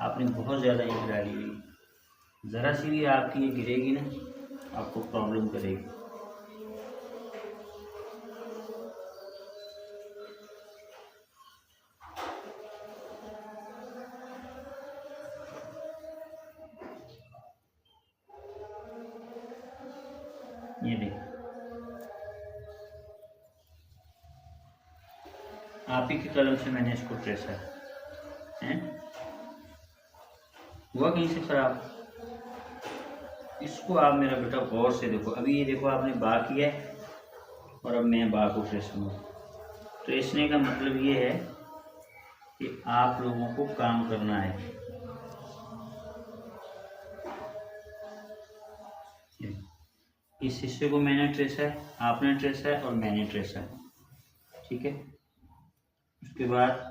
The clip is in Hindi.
आपने बहुत ज़्यादा इंक डाली हुई, ज़रा सी भी आपकी ये गिरेगी ना आपको प्रॉब्लम करेगी। ये देखिए, आप ही के कलम से मैंने इसको ट्रेसा है, हुआ कहीं से खराब? इसको आप मेरा बेटा गौर से देखो। अभी ये देखो आपने बा किया है और अब मैं बा को ट्रेसूंगा। ट्रेसने का मतलब ये है कि आप लोगों को काम करना है। इस हिस्से को मैंने ट्रेसा है, आपने ट्रेसा है और मैंने ट्रेसा है, ठीक है। उसके बाद